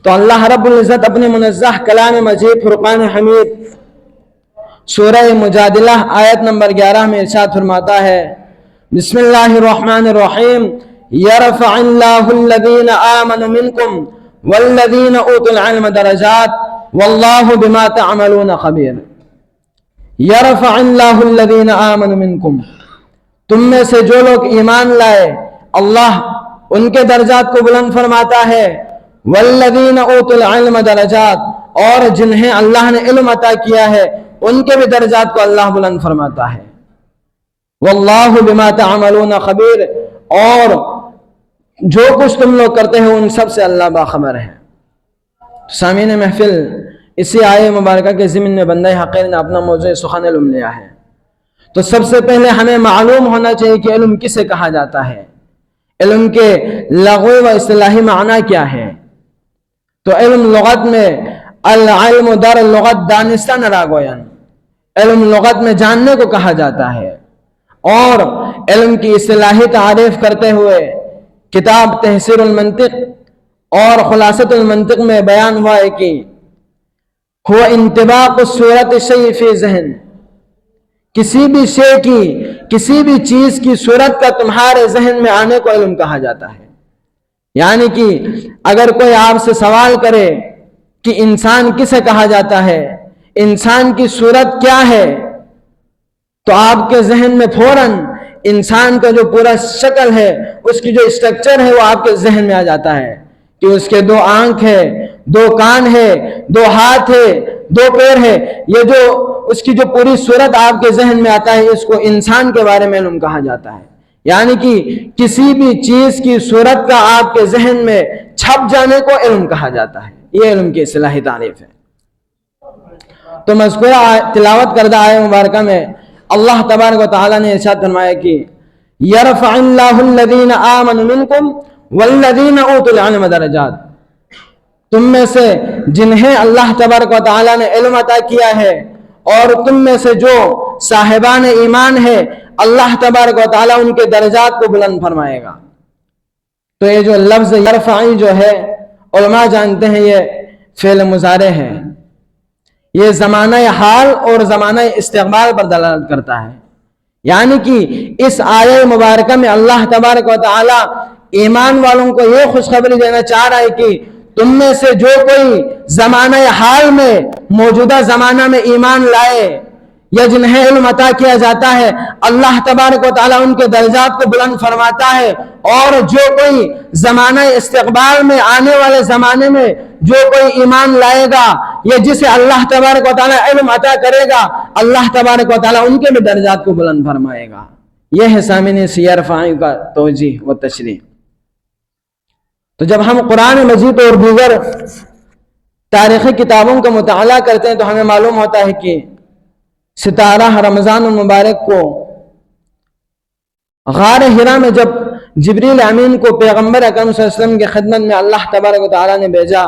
تو اللہ رب العزت اپنے منزہ کلام مجید فرقان حمید سورہ مجادلہ آیت نمبر 11 میں ارشاد فرماتا ہے، بسم اللہ الرحمن الرحیم، یرفع اللہ الذین آمنوا منکم والذین اوتوا العلم درجات واللہ بما تعملون خبیر۔ یرفع اللہ الذین آمنوا منکم، تم میں سے جو لوگ ایمان لائے اللہ ان کے درجات کو بلند فرماتا ہے، والذین اوتوا العلم درجات، اور جنہیں اللہ نے علم عطا کیا ہے ان کے بھی درجات کو اللہ بلند فرماتا ہے، واللہ بما تعملون خبیر، اور جو کچھ تم لوگ کرتے ہیں ان سب سے اللہ باخبر ہے۔ سامعین محفل، اسی آیہ مبارکہ کے ضمن میں بندہ حقیر نے اپنا موضوع سخن علم لیا ہے۔ تو سب سے پہلے ہمیں معلوم ہونا چاہیے کہ علم کسے کہا جاتا ہے، علم کے لغوی و اصطلاحی معنی کیا ہے۔ تو علم لغت میں العلم در لغت دانستن راگوین، علم لغت میں جاننے کو کہا جاتا ہے، اور علم کی اصطلاحی تعریف کرتے ہوئے کتاب تحصیل المنطق اور خلاصۃ المنطق میں بیان ہوا ہے کہ ہوا انطباق صورت الشیء فی ذہن، کسی بھی شے کی، کسی بھی چیز کی صورت کا تمہارے ذہن میں آنے کو علم کہا جاتا ہے۔ یعنی کہ اگر کوئی آپ سے سوال کرے کہ انسان کسے کہا جاتا ہے، انسان کی صورت کیا ہے، تو آپ کے ذہن میں فوراً انسان کا جو پورا شکل ہے، اس کی جو اسٹرکچر ہے وہ آپ کے ذہن میں آ جاتا ہے کہ اس کے 2 آنکھ ہے، 2 کان ہے، 2 ہاتھ ہے، 2 پیر ہے۔ یہ جو اس کی جو پوری صورت آپ کے ذہن میں آتا ہے، اس کو انسان کے بارے میں علم کہا جاتا ہے۔ یعنی کہ کسی بھی چیز کی صورت کا آپ کے ذہن میں چھپ جانے کو علم کہا جاتا ہے، یہ علم کی اصطلاحی تعریف ہے۔ تو مذکورہ تلاوت کردہ آیہ مبارکہ میں اللہ تبارک و تعالیٰ نے ارشاد فرمایا کہ یرفع اللہ الذین آمنوا منکم والذین اوتوا العلم درجات، تم میں سے جنہیں اللہ تبارک و تعالیٰ نے علم عطا کیا ہے اور تم میں سے جو صاحبان ایمان ہے، اللہ تبارک و تعالیٰ ان کے درجات کو بلند فرمائے گا۔ تو یہ جو لفظ یرفعی جو ہے، علماء جانتے ہیں یہ فعل مضارع ہے، یہ زمانہ حال اور زمانہ استقبال پر دلالت کرتا ہے۔ یعنی کہ اس آیہ مبارکہ میں اللہ تبارک و تعالیٰ ایمان والوں کو یہ خوشخبری دینا چاہ رہا ہے کہ تم میں سے جو کوئی زمانہ حال میں، موجودہ زمانہ میں ایمان لائے یا جنہیں علم عطا کیا جاتا ہے، اللہ تبارک و تعالیٰ ان کے درجات کو بلند فرماتا ہے، اور جو کوئی زمانہ استقبال میں، آنے والے زمانے میں جو کوئی ایمان لائے گا یا جسے اللہ تبارک و تعالیٰ علم عطا کرے گا، اللہ تبارک و تعالیٰ ان کے بھی درجات کو بلند فرمائے گا۔ یہ ہے سامعین یرفعی کا توجیہ و تشریح۔ تو جب ہم قرآن مجید اور دیگر تاریخی کتابوں کا مطالعہ کرتے ہیں تو ہمیں معلوم ہوتا ہے کہ ستارہ رمضان المبارک کو غار حرا میں جب جبریل امین کو پیغمبر اکرم صلی اللہ علیہ وسلم کی خدمت میں اللہ تبارک و تعالیٰ نے بھیجا،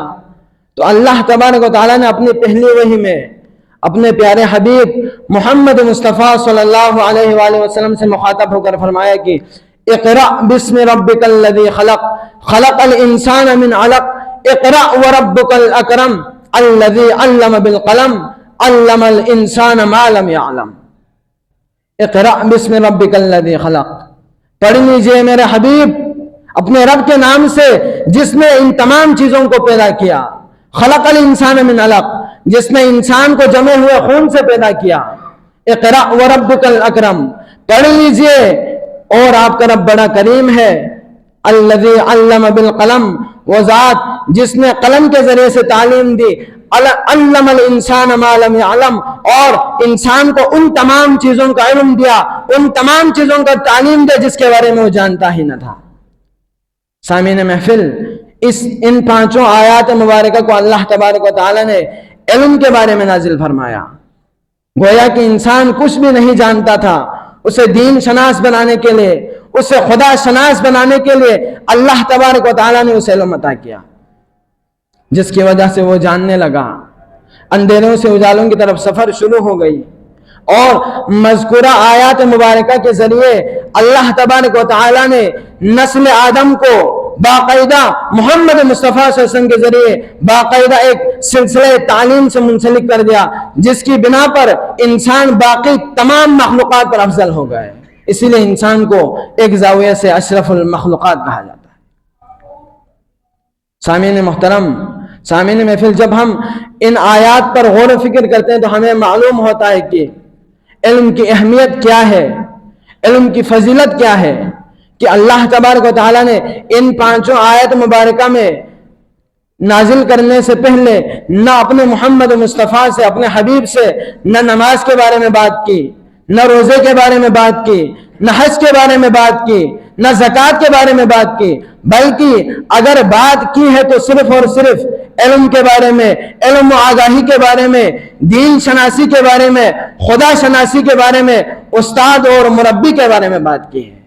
تو اللہ تبارک و تعالیٰ نے اپنی پہلی وحی میں اپنے پیارے حبیب محمد مصطفیٰ صلی اللہ علیہ وآلہ وسلم سے مخاطب ہو کر فرمایا کہ اقرأ بسم ربک الذی خلق، خلق الانسان من علق، اقرأ وربک الاکرم الذی علم بالقلم، علم الانسان ما لم يعلم۔ اقرأ بسم ربک الذی خلق، پڑھ لیجئے میرے حبیب اپنے رب کے نام سے جس نے ان تمام چیزوں کو پیدا کیا۔ خلق الانسان من علق، جس نے انسان کو جمے ہوئے خون سے پیدا کیا۔ اقرأ وربک الاکرم، پڑھ لیجئے اور آپ کا رب بڑا کریم ہے۔ الذی علم بالقلم، وہ ذات جس نے قلم کے ذریعے سے تعلیم دی۔ علم الانسان ما لم يعلم، اور انسان کو ان تمام چیزوں کا علم دیا، ان تمام چیزوں کا تعلیم دیا جس کے بارے میں وہ جانتا ہی نہ تھا۔ سامعین محفل، ان 5 آیات مبارکہ کو اللہ تبارک و تعالی نے علم کے بارے میں نازل فرمایا، گویا کہ انسان کچھ بھی نہیں جانتا تھا، اسے دین شناس بنانے کے لیے، اسے خدا شناس بنانے کے لیے اللہ تبارک و تعالی نے اسے علم عطا کیا، جس کی وجہ سے وہ جاننے لگا، اندھیروں سے اجالوں کی طرف سفر شروع ہو گئی۔ اور مذکورہ آیات مبارکہ کے ذریعے اللہ تبارک و تعالی نے نسل آدم کو باقاعدہ محمد مصطفیٰ صلی اللہ علیہ وسلم کے ذریعے باقاعدہ ایک سلسلہ تعلیم سے منسلک کر دیا، جس کی بنا پر انسان باقی تمام مخلوقات پر افضل ہو گئے. اسی لیے انسان کو ایک زاویہ سے اشرف المخلوقات کہا جاتا ہے. سامعین محترم، سامعین محفل، جب ہم ان آیات پر غور و فکر کرتے ہیں تو ہمیں معلوم ہوتا ہے کہ علم کی اہمیت کیا ہے، علم کی فضیلت کیا ہے، کہ اللہ تبارک و تعالیٰ نے ان 5 آیت مبارکہ میں نازل کرنے سے پہلے نہ اپنے محمد مصطفیٰ سے، اپنے حبیب سے، نہ نماز کے بارے میں بات کی، نہ روزے کے بارے میں بات کی، نہ حج کے بارے میں بات کی، نہ زکوٰۃ کے بارے میں بات کی، بلکہ اگر بات کی ہے تو صرف اور صرف علم کے بارے میں، علم و آگاہی کے بارے میں، دین شناسی کے بارے میں، خدا شناسی کے بارے میں، استاد اور مربی کے بارے میں بات کی ہے.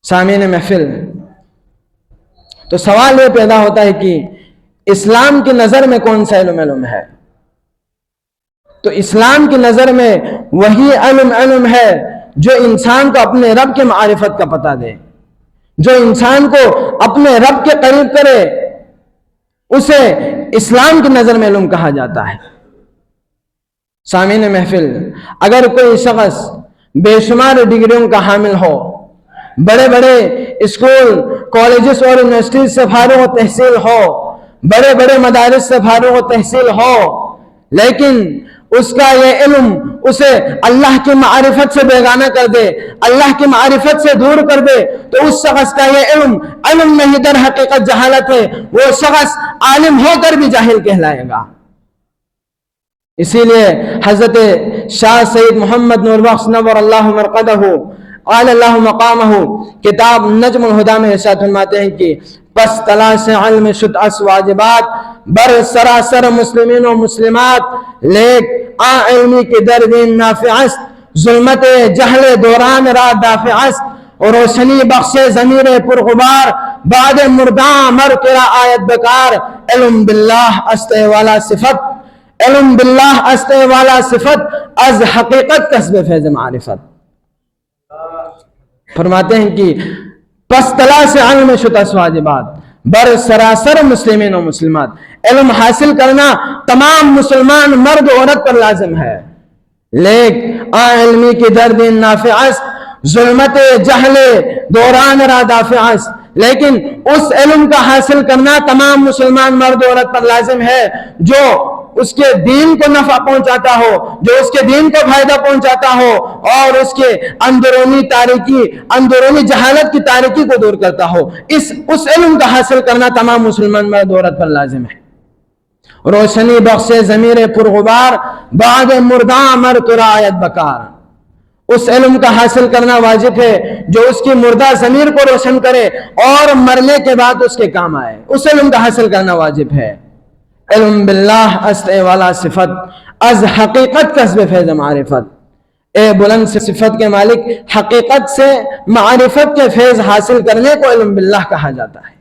سامعین محفل، تو سوال یہ پیدا ہوتا ہے کہ اسلام کی نظر میں کون سا علم ہے؟ تو اسلام کی نظر میں وہی علم ہے جو انسان کو اپنے رب کے معرفت کا پتہ دے، جو انسان کو اپنے رب کے قریب کرے، اسے اسلام کی نظر میں علم کہا جاتا ہے. سامعین محفل، اگر کوئی شخص بے شمار ڈگریوں کا حامل ہو، بڑے بڑے اسکول، کالجز اور یونیورسٹیز سے فارغ و تحصیل ہو، بڑے بڑے مدارس سے فارغ و تحصیل ہو، لیکن اس کا یہ علم اسے اللہ کی معرفت سے بیگانہ کر دے، اللہ کی معرفت سے دور کر دے، تو اس شخص کا یہ علم نہیں، در حقیقت جہالت ہے. وہ شخص عالم ہو کر بھی جاہل کہلائے گا. اسی لیے حضرت شاہ سید محمد نور بخش نور اللہ مرقدہ قال اللہ مقامہ کتاب نجم الہدی میں ارشاد فرماتے ہیں کہ پس تلاش علم شد اس واجبات بر سراسر مسلمین و مسلمات، لیک آ علمی کی دردین نافع است، ظلمت جہل دوران را دافع است، اور روشنی بخش ضمیر پرغبار بعد مرداں مر کرا آیت بکار. علم باللہ استے والا صفت، علم باللہ استے والا صفت، از حقیقت کسب فیض معرفت. فرماتے ہیں کہ پس تلاش علم شد اس واجبات بر سراسر مسلمین و مسلمات، علم حاصل کرنا تمام مسلمان مرد و عورت پر لازم ہے، لیک آ علمی کی درد نافع است، ظلمت جہل دوران را دافع است. لیکن اس علم کا حاصل کرنا تمام مسلمان مرد و عورت پر لازم ہے جو اس کے دین کو نفع پہنچاتا ہو، جو اس کے دین کو فائدہ پہنچاتا ہو، اور اس کے اندرونی تاریکی، اندرونی جہالت کی تاریکی کو دور کرتا ہو. اس علم کا حاصل کرنا تمام مسلمان مرد و عورت پر لازم ہے. روشنی بخش ضمیر پرغبار بعد مرداں مر ترا آیت بکار، اس علم کا حاصل کرنا واجب ہے جو اس کی مردہ ضمیر کو روشن کرے اور مرنے کے بعد اس کے کام آئے. اس علم کا حاصل کرنا واجب ہے. علم باللہ استے والا صفت، از حقیقت کسب فیض معرفت. اے بلند صفت کے مالک، حقیقت سے معرفت کے فیض حاصل کرنے کو علم باللہ کہا جاتا ہے.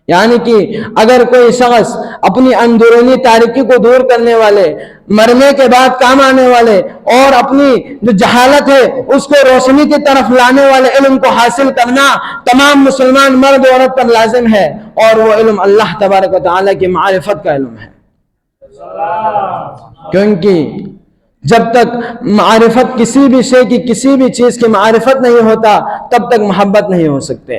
یعنی کہ اگر کوئی شخص اپنی اندرونی تاریکی کو دور کرنے والے، مرنے کے بعد کام آنے والے، اور اپنی جو جہالت ہے اس کو روشنی کی طرف لانے والے علم کو حاصل کرنا تمام مسلمان مرد و عورت پر لازم ہے، اور وہ علم اللہ تبارک و تعالیٰ کی معرفت کا علم ہے. کیونکہ جب تک معرفت کسی بھی شے کی، کسی بھی چیز کی معرفت نہیں ہوتا، تب تک محبت نہیں ہو سکتے.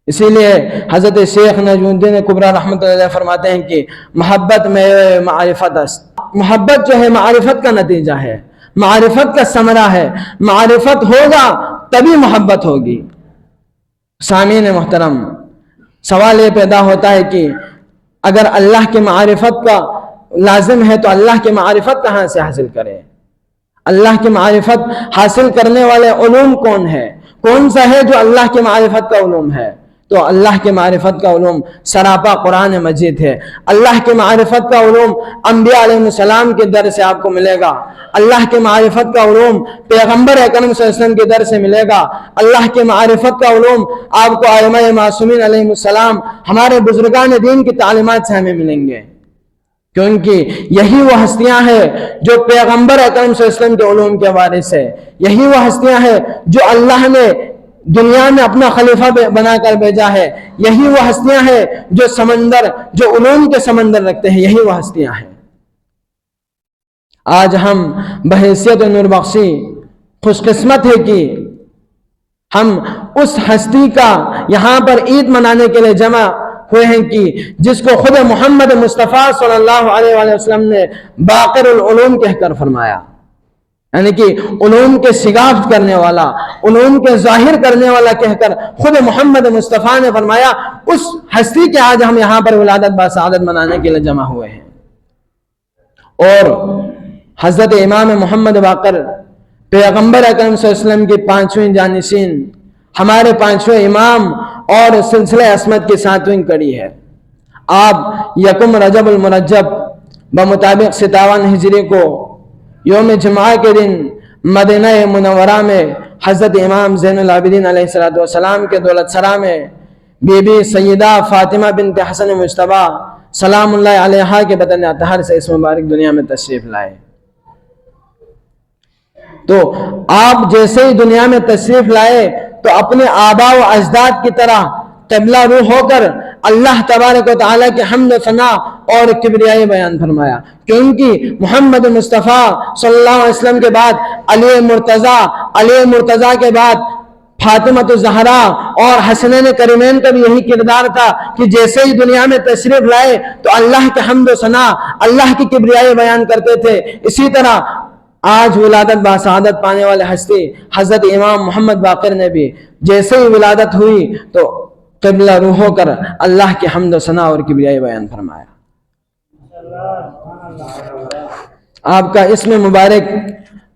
اسی لیے حضرت شیخ نجم الدین کبریٰ رحمۃ اللہ علیہ فرماتے ہیں کہ محبت میں معرفت است. محبت جو ہے معرفت کا نتیجہ ہے، معرفت کا ثمرہ ہے. معرفت ہوگا تبھی محبت ہوگی. سامعین محترم، سوال یہ پیدا ہوتا ہے کہ اگر اللہ کی معرفت کا لازم ہے تو اللہ کی معرفت کہاں سے حاصل کرے؟ اللہ کی معرفت حاصل کرنے والے علوم کون ہے؟ کون سا ہے جو اللہ کی معرفت کا علوم ہے؟ تو اللہ کی معرفت کا علوم سراپا قرآن مجید ہے. اللہ کی معرفت کا علوم انبیاء علیہ السلام کے در سے آپ کو ملے گا. اللہ کی معرفت کا علوم پیغمبر اکرم صلی اللہ علیہ وسلم کے در سے ملے گا. اللہ کی معرفت کا علوم آپ کو ائمہ معصومین علیہ السلام، ہمارے بزرگان دین کی تعلیمات سے ہمیں ملیں گے. کیونکہ یہی وہ ہستیاں ہیں جو پیغمبر اکرم صلی اللہ علیہ وسلم کے علوم کے وارث ہے. یہی وہ ہستیاں ہیں جو اللہ نے دنیا میں اپنا خلیفہ بنا کر بھیجا ہے، یہی وہ ہستیاں ہیں جو سمندر، جو علوم کے سمندر رکھتے ہیں، یہی وہ ہستیاں ہیں۔ آج ہم بحیثیت نور بخشی خوش قسمت ہے کہ ہم اس ہستی کا یہاں پر عید منانے کے لیے جمع ہوئے ہیں کہ جس کو خود محمد مصطفیٰ صلی اللہ علیہ وآلہ وسلم نے باقر العلوم کہہ کر فرمایا، یعنی کہ علوم کے شگافت کرنے والا، علوم کے ظاہر کرنے والا کہہ کر خود محمد مصطفیٰ نے فرمایا، اس ہستی کے آج ہم یہاں پر ولادت باسعادت منانے کے لیے جمع ہوئے ہیں۔ اور حضرت امام محمد باقر پیغمبر اکرم صلی اللہ علیہ وسلم کی پانچویں جانشین، ہمارے پانچویں امام اور سلسلہ عصمت کی ساتویں کڑی ہے۔ آپ یکم رجب المرجب بمطابق 57 ہجری کو یوم جمعہ کے دن مدینہ منورہ میں حضرت امام زین العابدین علیہ السلام کے دولت سرا میں بی بی سیدہ فاطمہ بنت حسن مجتبی سلام اللہ علیہا کے بدن اطہر سے اس مبارک دنیا میں تشریف لائے۔ تو آپ جیسے ہی دنیا میں تشریف لائے تو اپنے آباء و اجداد کی طرح قبلہ رو ہو کر اللہ تبارک و تعالیٰ کے حمد و ثنا اور کبریائی بیان فرمایا، کیونکہ محمد مصطفیٰ صلی اللہ علیہ وسلم کے بعد علی مرتضیٰ کے بعد فاطمۃ الزہرا اور حسنین کریمین کا بھی یہی کردار تھا کہ جیسے ہی دنیا میں تشریف لائے تو اللہ کے حمد و ثنا، اللہ کی کبریائی بیان کرتے تھے۔ اسی طرح آج ولادت باسعادت پانے والے ہستی حضرت امام محمد باقر نے بھی جیسے ہی ولادت ہوئی تو قبلہ رو ہو کر اللہ کے حمد و ثنا اور کبریائی بیان فرمایا۔ آپ کا اسم مبارک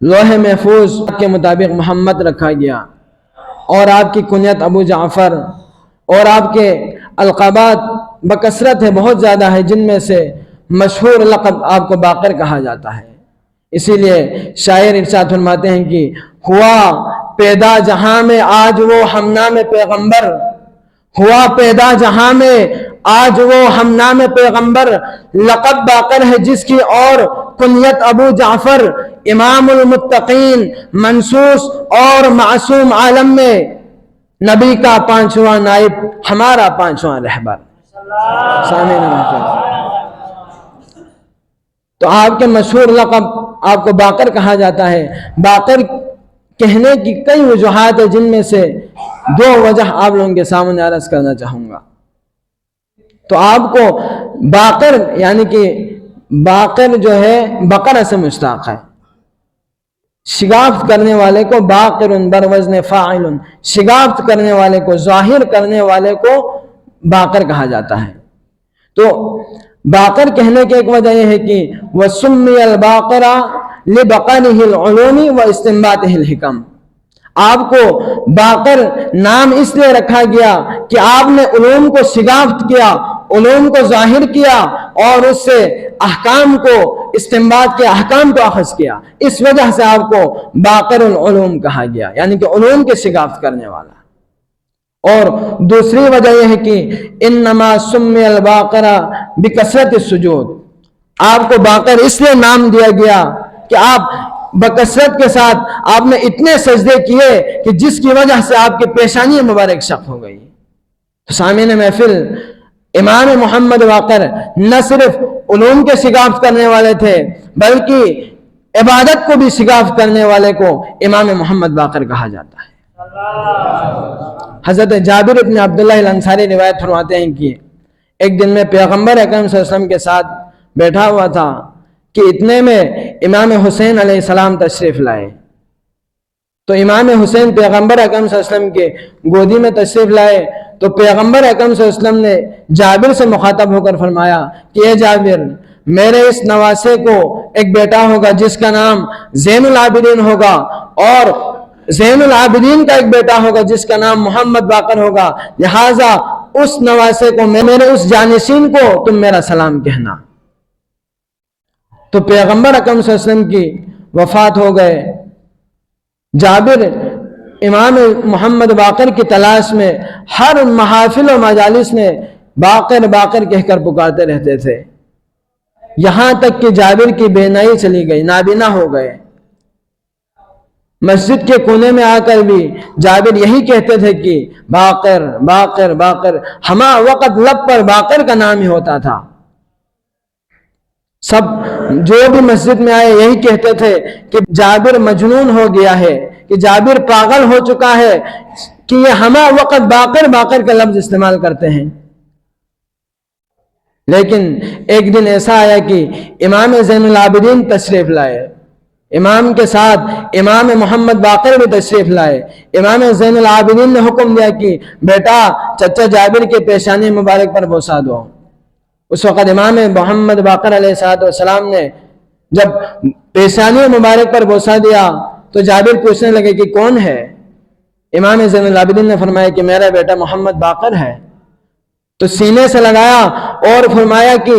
لوح محفوظ کے مطابق محمد رکھا گیا، اور آپ کی کنیت ابو جعفر، اور آپ کے القابات بکثرت ہے، بہت زیادہ ہے، جن میں سے مشہور لقب آپ کو باقر کہا جاتا ہے۔ اسی لیے شاعر ارشاد فرماتے ہیں کہ ہوا پیدا جہاں میں آج وہ ہم نام پیغمبر، ہوا پیدا جہاں میں آج وہ ہم نام پیغمبر، لقب باقر ہے جس کی اور کنیت ابو جعفر، امام المتقین منصوص اور معصوم عالم میں نبی کا پانچواں نائب، ہمارا پانچواں رہبر۔ سامعین محترم، تو آپ کے مشہور لقب آپ کو باقر کہا جاتا ہے۔ باقر کہنے کی کئی وجوہات ہیں، جن میں سے دو وجہ آپ لوگوں کے سامنے عرض کرنا چاہوں گا۔ تو آپ کو باقر یعنی کہ باقر جو ہے بقرہ سے مشتق ہے، شگافت کرنے والے کو باقر بر وزن فاعل، شگافت کرنے والے کو، ظاہر کرنے والے کو باقر کہا جاتا ہے۔ تو باقر کہنے کی ایک وجہ یہ ہے کہ وَسُمِّيَ الْبَاقِرَ لِبَقَرِهِ الْعُلُومِ وَإِسْتِنبَاطِهِ الْحِكَمِ، آپ کو باقر نام اس لیے رکھا گیا کہ آپ نے علوم کو شگافت کیا، علوم کو ظاہر کیا اور اس سے احکام کو استنباط کے، احکام کو اخذ کیا، اس وجہ سے آپ کو باقر العلوم کہا گیا، یعنی کہ علوم کے شگافت کرنے والا۔ اور دوسری وجہ یہ ہے کہ انما سمی الباقر بکثرت السجود، آپ کو باقر اس لیے نام دیا گیا کہ آپ بکثرت کے ساتھ آپ نے اتنے سجدے کیے کہ جس کی وجہ سے آپ کی پیشانی مبارک شق ہو گئی۔ سامعین محفل، امام محمد باقر نہ صرف علوم کے شگافت کرنے والے تھے بلکہ عبادت کو بھی شگافت کرنے والے کو امام محمد باقر کہا جاتا ہے۔ حضرت جابر ابن عبداللہ الانصاری روایت فرماتے ہیں کہ ایک دن میں پیغمبر اکرم صلی اللہ علیہ وسلم کے ساتھ بیٹھا ہوا تھا کہ اتنے میں امام حسین علیہ السلام تشریف لائے۔ تو امام حسین پیغمبر اکرم صلی اللہ علیہ وسلم کے گودی میں تشریف لائے تو پیغمبر اکرم صلی اللہ علیہ وسلم نے جابر سے مخاطب ہو کر فرمایا کہ اے جابر، میرے اس نواسے کو ایک بیٹا ہوگا جس کا نام زین العابدین ہوگا، اور زین العابدین کا ایک بیٹا ہوگا جس کا نام محمد باقر ہوگا، لہٰذا اس نواسے کو، میرے اس جانشین کو تم میرا سلام کہنا۔ تو پیغمبر اکرم صلی اللہ علیہ وسلم کی وفات ہو گئے۔ جابر امام محمد باقر کی تلاش میں ہر محافل و مجالس میں باقر باقر کہہ کر پکارتے رہتے تھے، یہاں تک کہ جابر کی بینائی چلی گئی، نابینا ہو گئے۔ مسجد کے کونے میں آ کر بھی جابر یہی کہتے تھے کہ باقر باقر باقر، ہما وقت لب پر باقر کا نام ہی ہوتا تھا۔ سب جو بھی مسجد میں آئے یہی کہتے تھے کہ جابر مجنون ہو گیا ہے، کہ جابر پاگل ہو چکا ہے، کہ یہ ہما وقت باقر باقر کا لفظ استعمال کرتے ہیں۔ لیکن ایک دن ایسا آیا کہ امام زین العابدین تشریف لائے، امام کے ساتھ امام محمد باقر بھی تشریف لائے۔ امام زین العابدین نے حکم دیا کہ بیٹا چچا جابر کے پیشانی مبارک پر بوسہ دو۔ اس وقت امام محمد باقر علیہ السلام نے جب پیشانی مبارک پر بوسہ دیا تو جابر پوچھنے لگے کہ کون ہے؟ امام زین العابدین نے فرمایا کہ میرا بیٹا محمد باقر ہے۔ تو سینے سے لگایا اور فرمایا کہ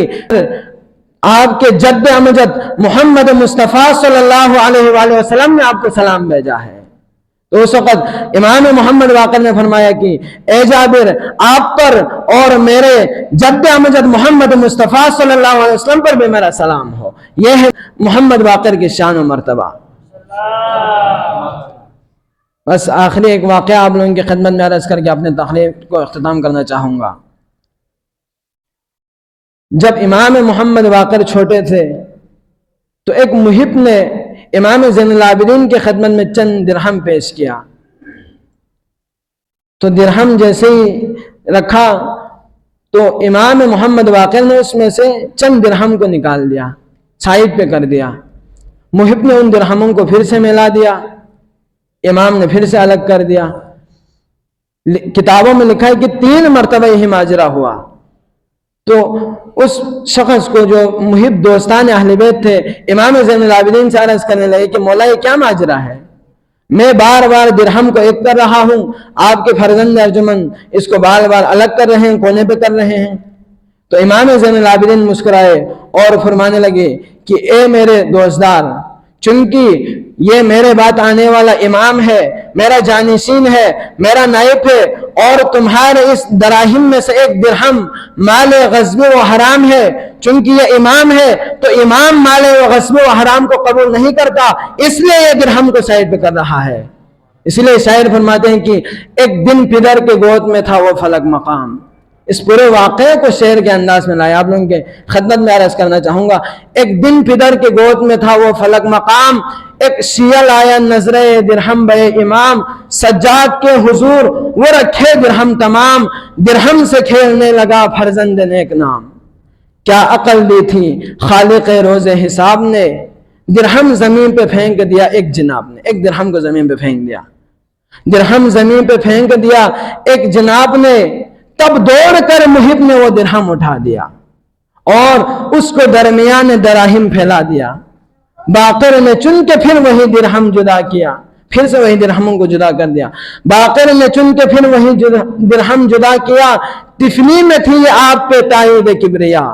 آپ کے جد امجد محمد مصطفیٰ صلی اللہ علیہ وآلہ وسلم نے آپ کو سلام بھیجا ہے۔ تو اس وقت امام محمد باقر نے فرمایا کہ اے جابر، آپ پر اور میرے جد امجد محمد مصطفیٰ صلی اللہ علیہ وسلم پر بھی میرا سلام ہو۔ یہ ہے محمد باقر کی شان و مرتبہ۔ بس آخری ایک واقعہ آپ لوگوں کی خدمت میں عرض کر کے اپنے تقریر کو اختتام کرنا چاہوں گا۔ جب امام محمد باقر چھوٹے تھے تو ایک محب نے امام زین العابدین کی خدمت میں چند درہم پیش کیا، تو درہم جیسے ہی رکھا تو امام محمد باقر نے اس میں سے چند درہم کو نکال دیا، سائڈ پہ کر دیا۔ محب نے ان درہموں کو پھر سے ملا دیا، امام نے پھر سے الگ کر دیا۔ کتابوں میں لکھا ہے کہ 3 مرتبہ یہی ماجرا ہوا۔ تو اس شخص کو جو محب دوستان اہل بیت تھے امام زین العابدین سے عرض کرنے لگے کہ مولا یہ کیا ماجرا ہے؟ میں بار بار درہم کو ایک کر رہا ہوں، آپ کے فرزند ارجمن اس کو بار بار الگ کر رہے ہیں، کونے پہ کر رہے ہیں۔ تو امام زین العابدین مسکرائے اور فرمانے لگے کہ اے میرے دوستدار، چونکہ یہ میرے بعد آنے والا امام ہے، میرا جانشین ہے، میرا نائب ہے، اور تمہارے اس دراہم میں سے ایک درہم مال غصب و حرام ہے، چونکہ یہ امام ہے تو امام مال غصب و حرام کو قبول نہیں کرتا، اس لیے یہ درہم کو سائڈ پہ کر رہا ہے۔ اس لیے شاعر فرماتے ہیں کہ ایک دن پدر کے گود میں تھا وہ فلک مقام۔ اس پورے واقعے کو شعر کے انداز میں لایا، آپ لوگوں کے خدمت میں عرض کرنا چاہوں گا۔ ایک دن پدر کے گود میں تھا وہ فلک مقام، ایک شیل آیا نظرے درہم بے امام، سجاد کے حضور وہ رکھے درہم تمام، درہم سے کھیلنے لگا فرزند نیک نام۔ کیا عقل دی تھی خالق روز حساب نے، درہم زمین پہ پھینک دیا ایک جناب نے، ایک درہم کو زمین پہ پھینک دیا، درہم زمین پہ پھینک دیا ایک جناب نے، تب دوڑ کر محب نے وہ درہم اٹھا دیا اور اس کو درمیان دراہم پھیلا دیا۔ باقر نے چن کے پھر وہی درہم جدا کیا، پھر سے وہی درہموں کو جدا کر دیا۔ باقر نے چن کے پھر وہی درہم جدا کیا، تفلی میں تھی یہ آپ پہ تائید کبریا۔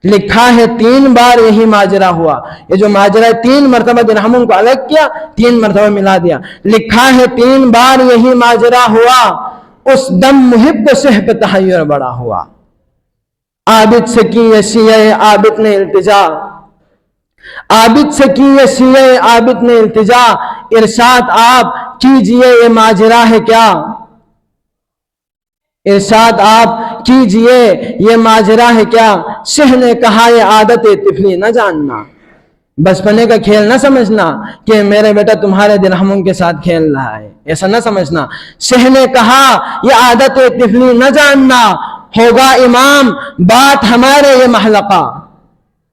لکھا ہے 3 بار یہی ماجرا ہوا، یہ جو ماجرا ہے 3 مرتبہ درہموں کو الگ کیا، 3 مرتبہ ملا دیا۔ لکھا ہے 3 بار یہی ماجرا ہوا، اس دم محب کو سہ پہ تحیر بڑا ہوا۔ عابد سے کی یہ شیعہ عابد نے التجا، عابد سے کی یہ شیعہ عابد نے التجا، ارشاد آپ کیجئے یہ ماجرا ہے کیا، ارشاد آپ کیجئے یہ ماجرا ہے کیا، شہ نے کہا یہ عادت طفلی نہ جاننا، بچپنے کا کھیل نہ سمجھنا کہ میرے بیٹا تمہارے درہموں کے ساتھ کھیل رہا ہے، ایسا نہ سمجھنا۔ شہ نے کہا یہ عادت طفلی نہ جاننا، ہوگا امام بات ہمارے یہ محلقہ،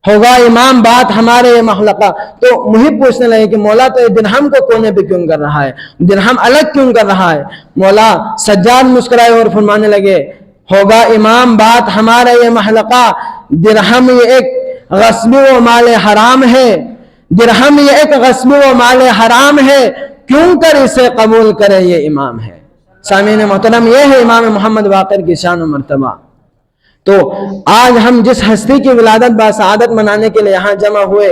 ہوگا امام بات ہمارے یہ محلقہ۔ تو محب پوچھنے لگے کہ مولا تو یہ درہم کو کونے پہ کیوں کر رہا ہے، درہم الگ کیوں کر رہا ہے؟ مولا سجاد مسکرائے اور فرمانے لگے ہوگا امام بات ہمارا یہ محلقہ، درہم یہ ایک غصب و مال حرام ہے، درہم یہ ایک غصب و مال حرام ہے، کیوں کر اسے قبول کرے یہ امام ہے۔ سامعین محترم، یہ ہے امام محمد باقر کی شان و مرتبہ۔ تو آج ہم جس ہستی کی ولادت باسعادت منانے کے لیے یہاں جمع ہوئے،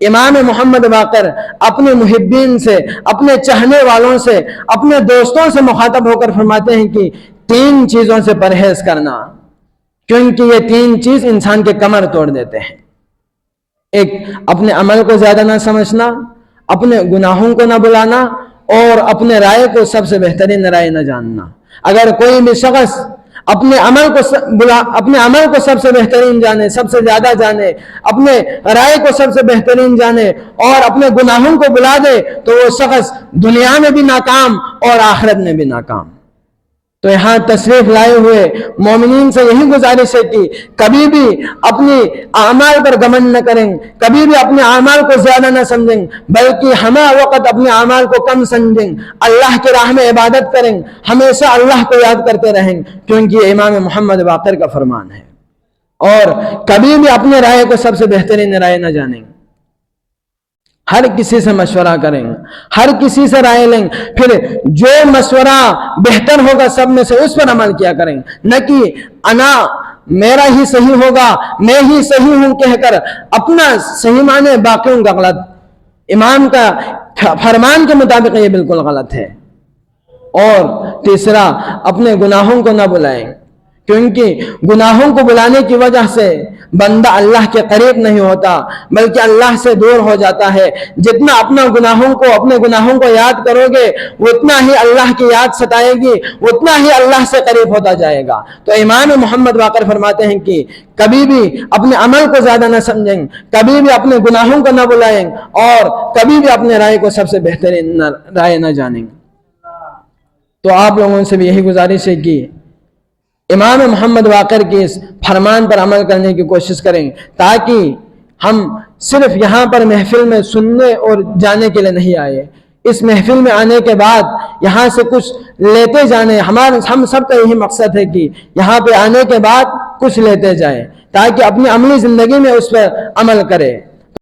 امام محمد باقر اپنے محبین سے، اپنے چاہنے والوں سے، اپنے دوستوں سے مخاطب ہو کر فرماتے ہیں کہ 3 چیزوں سے پرہیز کرنا، کیونکہ یہ 3 چیز انسان کے کمر توڑ دیتے ہیں۔ ایک، اپنے عمل کو زیادہ نہ سمجھنا، اپنے گناہوں کو نہ بلانا اور اپنے رائے کو سب سے بہترین رائے نہ جاننا۔ اگر کوئی بھی شخص اپنے عمل کو سب سے بہترین جانے، سب سے زیادہ جانے، اپنے رائے کو سب سے بہترین جانے اور اپنے گناہوں کو بلا دے تو وہ شخص دنیا میں بھی ناکام اور آخرت میں بھی ناکام۔ تو یہاں تشریف لائے ہوئے مومنین سے یہی گزارش ہے کہ کبھی بھی اپنی اعمال پر گمنڈ نہ کریں، کبھی بھی اپنے اعمال کو زیادہ نہ سمجھیں، بلکہ ہمہ وقت اپنے اعمال کو کم سمجھیں، اللہ کی راہ میں عبادت کریں، ہمیشہ اللہ کو یاد کرتے رہیں، کیونکہ یہ امام محمد باقر کا فرمان ہے۔ اور کبھی بھی اپنے رائے کو سب سے بہترین رائے نہ جانیں، ہر کسی سے مشورہ کریں، ہر کسی سے رائے لیں، پھر جو مشورہ بہتر ہوگا سب میں سے اس پر عمل کیا کریں، نہ کہ میرا ہی صحیح ہوگا، میں ہی صحیح ہوں کہہ کر اپنا صحیح مانے باقیوں کا غلط۔ امام کا فرمان کے مطابق یہ بالکل غلط ہے۔ اور تیسرا، اپنے گناہوں کو نہ بلائیں، کیونکہ گناہوں کو بلانے کی وجہ سے بندہ اللہ کے قریب نہیں ہوتا بلکہ اللہ سے دور ہو جاتا ہے۔ جتنا اپنے گناہوں کو یاد کرو گے اتنا ہی اللہ کی یاد ستائے گی، اتنا ہی اللہ سے قریب ہوتا جائے گا۔ تو امام محمد باقر فرماتے ہیں کہ کبھی بھی اپنے عمل کو زیادہ نہ سمجھیں، کبھی بھی اپنے گناہوں کو نہ بلائیں اور کبھی بھی اپنے رائے کو سب سے بہترین رائے نہ جانیں۔ تو آپ لوگوں سے بھی یہی گزارش ہے کہ امام محمد باقر کے اس فرمان پر عمل کرنے کی کوشش کریں، تاکہ ہم صرف یہاں پر محفل میں سننے اور جانے کے لیے نہیں آئے، اس محفل میں آنے کے بعد یہاں سے کچھ لیتے جانے۔ ہم سب کا یہی مقصد ہے کہ یہاں پہ آنے کے بعد کچھ لیتے جائیں تاکہ اپنی عملی زندگی میں اس پر عمل کرے۔